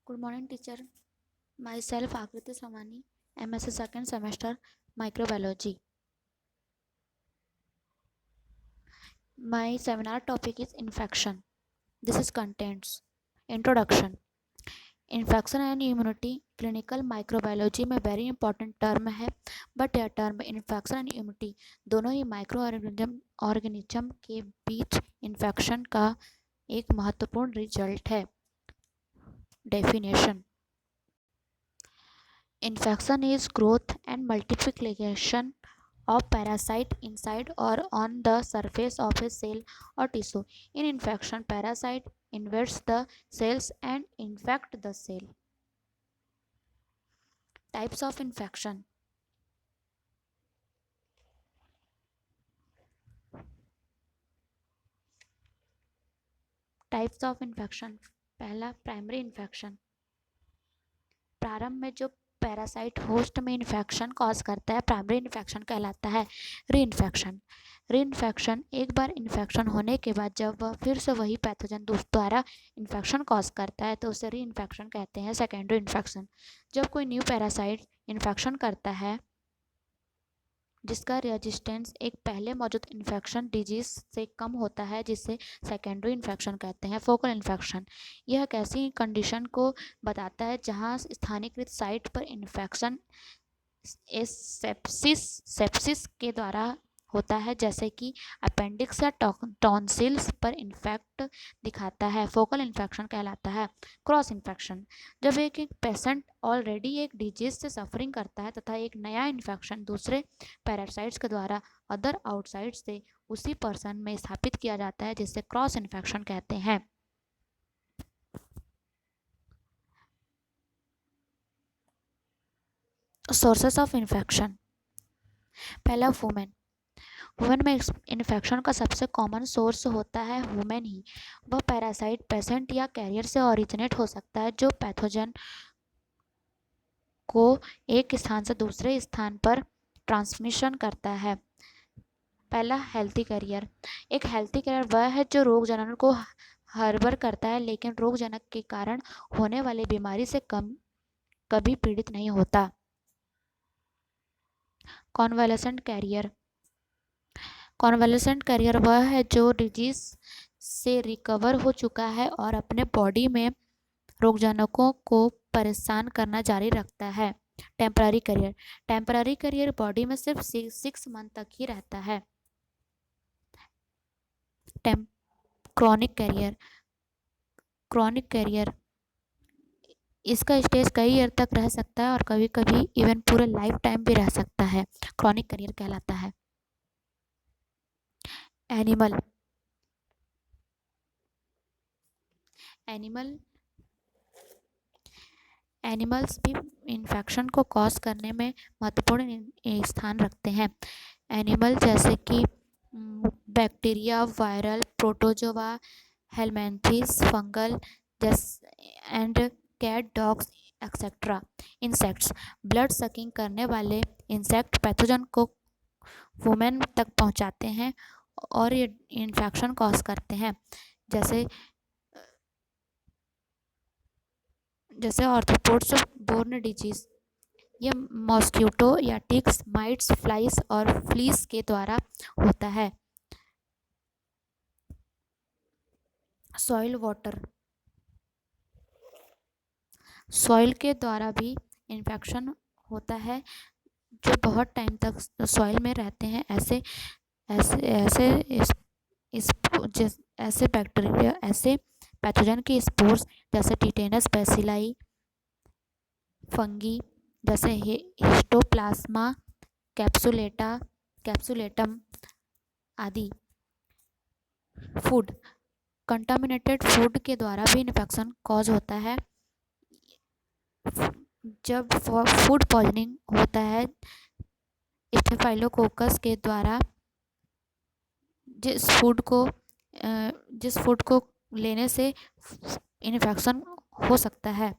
Good morning, teacher. Myself, Akriti Samani, MSc second semester, microbiology. My seminar topic is infection. This is contents. Introduction. Infection and immunity clinical microbiology में very important term है, but यह term infection and immunity दोनों ही micro organism के बीच infection का एक महत्वपूर्ण result है. Definition. Infection is growth and multiplication of parasite inside or on the surface of a cell or tissue. In infection, parasite invades the cells and infect the cell. Types of infection. Types of infection. पहला primary infection. प्रारंभ में जो parasite host में infection cause करता है primary infection कहलाता है. Reinfection एक बार इन्फेक्शन होने के बाद जब वह फिर से वही पैथोजन द्वारा इन्फेक्शन कॉज करता है तो उसे रीइन्फेक्शन कहते हैं. सेकेंडरी इन्फेक्शन जब कोई न्यू पैरासाइट इन्फेक्शन करता है जिसका रेजिस्टेंस एक पहले मौजूद इन्फेक्शन डिजीज से कम होता है जिसे सेकेंडरी इन्फेक्शन कहते हैं. फोकल इन्फेक्शन यह एक ऐसी कंडीशन को बताता है जहां स्थानीयकृत साइट पर इन्फेक्शन सेप्सिस के द्वारा होता है, जैसे कि अपेंडिक्स या टॉन्सिल्स पर इन्फेक्ट दिखाता है. फोकल इन्फेक्शन कहलाता है. क्रॉस इन्फेक्शन जब एक पेशेंट ऑलरेडी एक डिजीज से सफरिंग करता है तथा एक नया इन्फेक्शन दूसरे पैरासाइट्स के द्वारा अदर आउटसाइड से उसी पर्सन में स्थापित किया जाता है जिसे क्रॉस इन्फेक्शन कहते हैं. Sources of infection. पहला वुमेन में इन्फेक्शन का सबसे कॉमन सोर्स होता है वुमेन ही. वह पैरासाइट पेशेंट या कैरियर से ओरिजिनेट हो सकता है जो पैथोजन को एक स्थान से दूसरे स्थान पर ट्रांसमिशन करता है. पहला हेल्थी कैरियर. एक हेल्थी कैरियर वह है जो रोग जनन को हार्बर करता है लेकिन रोगजनक के कारण होने वाली बीमारी से कभी पीड़ित नहीं होता. Convalescent career. कॉन्वालेसेंट कैरियर वह है जो डिजीज से रिकवर हो चुका है और अपने बॉडी में रोगजनकों को परेशान करना जारी रखता है. Temporary carrier. Temporary carrier body में सिर्फ 6 मंथ तक ही रहता है. Chronic carrier. क्रॉनिक कैरियर इसका स्टेज कई ईयर तक रह सकता है और कभी कभी इवन पूरे लाइफ टाइम भी रह सकता है. क्रॉनिक कैरियर कहलाता है. एनिमल्स भी इन्फेक्शन को कॉज करने में महत्वपूर्ण स्थान रखते हैं. एनिमल जैसे कि bacteria, viral, protozoa, helminths, fungal and cat, dogs etcetera. Insects. Blood sucking करने वाले इंसेक्ट पैथोजन को वुमेन तक पहुंचाते हैं और ये इन्फेक्शन कॉज करते हैं, जैसे आर्थ्रोपोड्स बोर्न डिजीज. यह मॉस्किटो या टिक्स, माइट्स, फ्लाइज और फ्लीस के द्वारा होता है. Soil water. सॉइल के द्वारा भी इन्फेक्शन होता है. जो बहुत टाइम तक सॉइल में रहते हैं ऐसे बैक्टीरिया, ऐसे पैथोजन के स्पोर्स जैसे टिटेनस बैसिलाई, फंगी जैसे हिस्टोप्लाज्मा कैप्सुलेटम आदि. फूड. कंटामिनेटेड फूड के द्वारा भी इन्फेक्शन कॉज होता है. जब फूड पॉइजनिंग होता है स्टेफाइलोकोकस के द्वारा जिस फूड को लेने से इन्फेक्शन हो सकता है.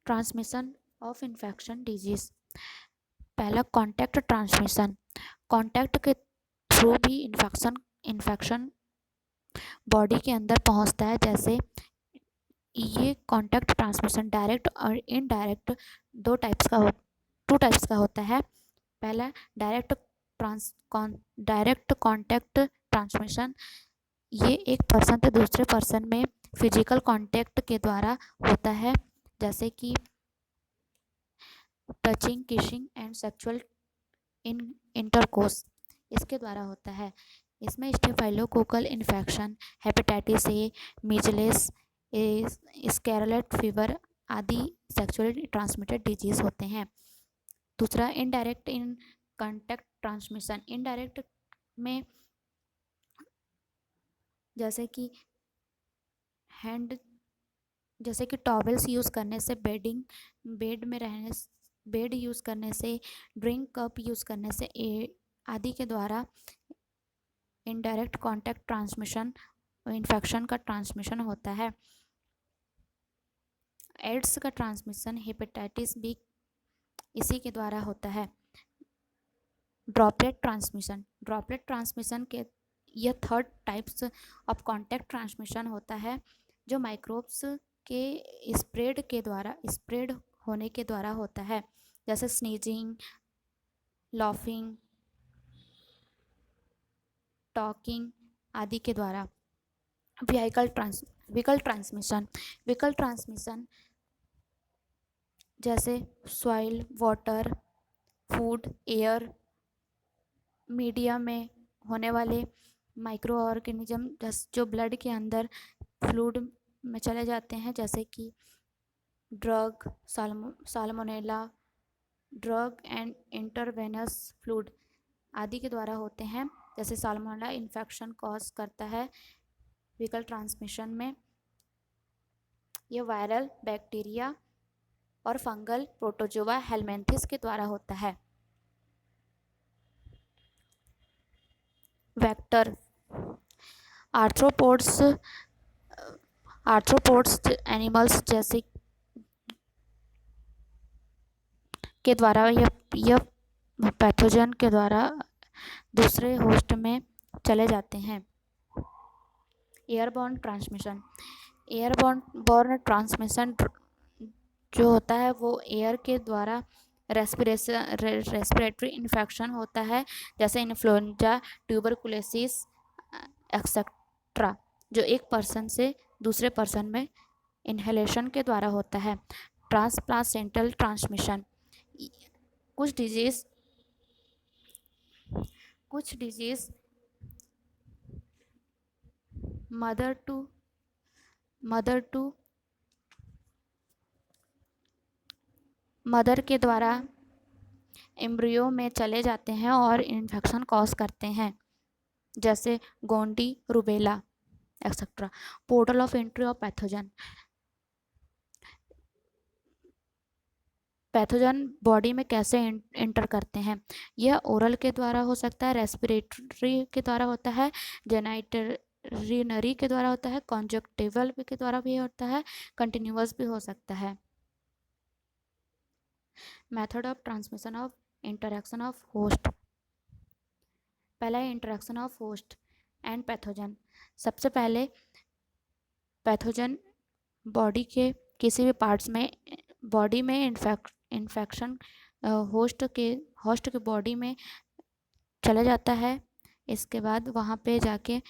Transmission of infection disease. पहला कॉन्टैक्ट ट्रांसमिशन. कॉन्टैक्ट के थ्रू भी इन्फेक्शन बॉडी के अंदर पहुंचता है। जैसे ये कॉन्टैक्ट ट्रांसमिशन डायरेक्ट और इनडायरेक्ट टू टाइप्स का होता है। पहला डायरेक्ट कॉन्टैक्ट ट्रांसमिशन, ये एक पर्सन से दूसरे पर्सन में फिजिकल कांटेक्ट के द्वारा होता है, जैसे कि touching, kissing and sexual intercourse इसके द्वारा होता है। इसमें staphylococcal infection, hepatitis A, measles, scarlet fever आदि सेक्सुअली ट्रांसमिटेड डिजीज होते हैं। दूसरा indirect in contact transmission, indirect में जैसे कि टॉवेल्स यूज़ करने से, बेड यूज़ करने से, ड्रिंक कप यूज़ करने से आदि के द्वारा इनडायरेक्ट कॉन्टैक्ट ट्रांसमिशन इन्फेक्शन का ट्रांसमिशन होता है। एड्स का ट्रांसमिशन हेपेटाइटिस बी इसी के द्वारा होता है। ड्रॉपलेट ट्रांसमिशन के यह third types of contact transmission होता है, जो माइक्रोब्स के स्प्रेड होने के द्वारा होता है, जैसे स्नीजिंग, लॉफिंग, टॉकिंग आदि के द्वारा। व्हीकल ट्रांसमिशन जैसे soil, water, food, air, media में होने वाले माइक्रो ऑर्गेनिज्म जो ब्लड के अंदर फ्लूइड में चले जाते हैं, जैसे कि drug, salmonella drug and intravenous fluid आदि के द्वारा होते हैं। जैसे साल्मोनेला इन्फेक्शन कॉज करता है फीकल ट्रांसमिशन में। यह वायरल, बैक्टीरिया और फंगल प्रोटोजोआ हेलमिंथिस के द्वारा होता है। वेक्टर आर्थ्रोपोड्स एनिमल्स जैसे के द्वारा यह पैथोजन के द्वारा दूसरे होस्ट में चले जाते हैं। एयरबॉर्न ट्रांसमिशन जो होता है वो एयर के द्वारा रेस्पिरेटरी इन्फेक्शन होता है, जैसे इन्फ्लुएंजा, ट्यूबरकुलोसिस एक्सेट्रा, जो एक पर्सन से दूसरे पर्सन में इन्हेलेशन के द्वारा होता है। ट्रांसप्लासेंटल ट्रांसमिशन, कुछ डिजीज मदर के द्वारा एम्ब्रियो में चले जाते हैं और इन्फेक्शन कॉज करते हैं, जैसे Gondi, rubella etcetera. Portal of entry of pathogen body में कैसे एंटर करते हैं। यह ओरल के द्वारा हो सकता है, रेस्पिरेटरी के द्वारा होता है, जेनाइटरीनरी के द्वारा होता है, कॉन्जक्टिवल के द्वारा भी होता है, कंटिन्यूअस भी हो सकता है। Method of transmission of interaction of host. पहला है interaction of host and pathogen. सबसे पहले पैथोजन बॉडी के किसी भी पार्ट्स में बॉडी में इन्फेक्शन होस्ट के बॉडी में चला जाता है। इसके बाद वहाँ पे जाके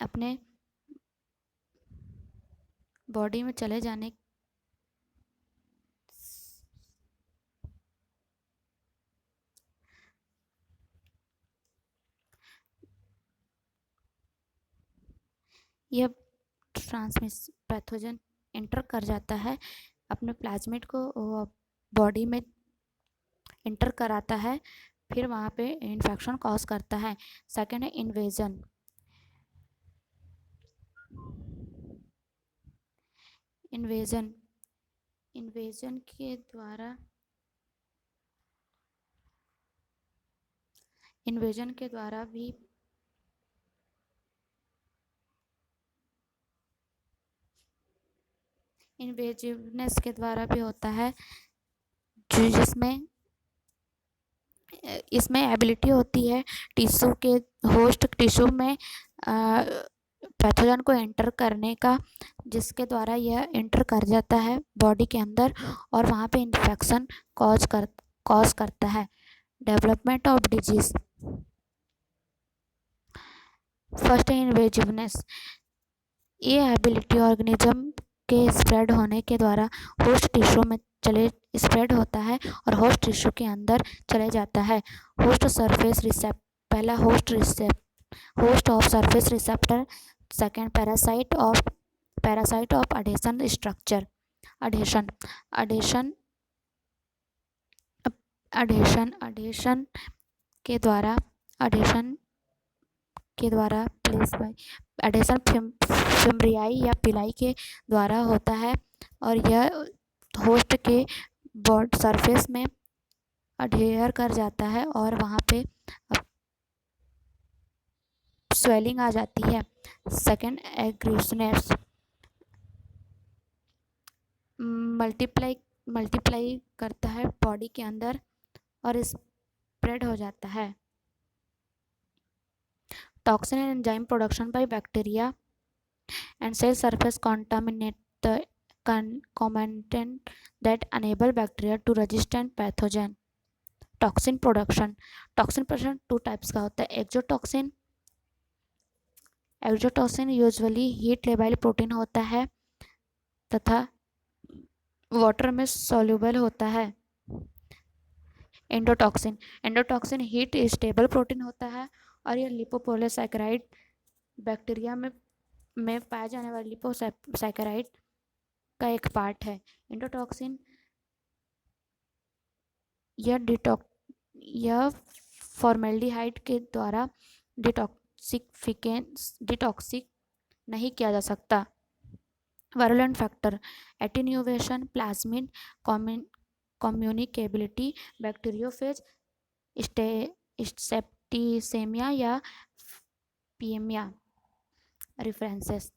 अपने बॉडी में चले जाने यह पैथोजन एंटर कर जाता है, अपने प्लाज्मिड को बॉडी में एंटर कराता है, फिर वहाँ पे इन्फेक्शन कॉज करता है। सेकेंड है इन्वेजन। इन्वेजन के द्वारा भी इन्वेजिवनेस के द्वारा भी होता है, जिसमें इसमें एबिलिटी होती है होस्ट टिश्यू में पैथोजन को एंटर करने का, जिसके द्वारा यह एंटर कर जाता है बॉडी के अंदर और वहाँ पे इन्फेक्शन कॉज करता है। Development of disease. फर्स्ट इन्वेजिवनेस, ये एबिलिटी ऑर्गेनिज्म के स्प्रेड होने के द्वारा होस्ट टिश्यू में चले स्प्रेड होता है और होस्ट टिश्यू के अंदर चले जाता है। होस्ट सरफेस रिसेप्ट, पहला host of surface receptor, second parasite of adhesion structure. Adhesion adhesion adhesion के द्वारा प्लेस बाय एडेशन फिम्ब्रियाई या पिलाई के द्वारा होता है और यह होस्ट के बॉडी सरफेस में अडेयर कर जाता है और वहाँ पे स्वेलिंग आ जाती है। सेकेंड एग्रेसिवनेस, मल्टीप्लाई करता है बॉडी के अंदर और स्प्रेड हो जाता है। Toxin and enzyme production by bacteria and cell surface contaminate the concomitant that enable bacteria to resistant pathogen. Toxin production two types का होता है। Exotoxin usually heat label protein होता है तथा वाटर में सॉल्युबल होता है। एंडोटॉक्सिन हीट स्टेबल प्रोटीन होता है और यह लिपोपोलीसैकेराइड बैक्टीरिया में पाए जाने वाले लिपोसैकेराइड का एक पार्ट है। एंडोटॉक्सिन यह फॉर्मेल्डिहाइड के द्वारा डिटॉक्सिक नहीं किया जा सकता। Virulent factor, attenuation, plasmid communicability, bacteriophage, septicaemia या पीएमिया। रेफरेंसेस।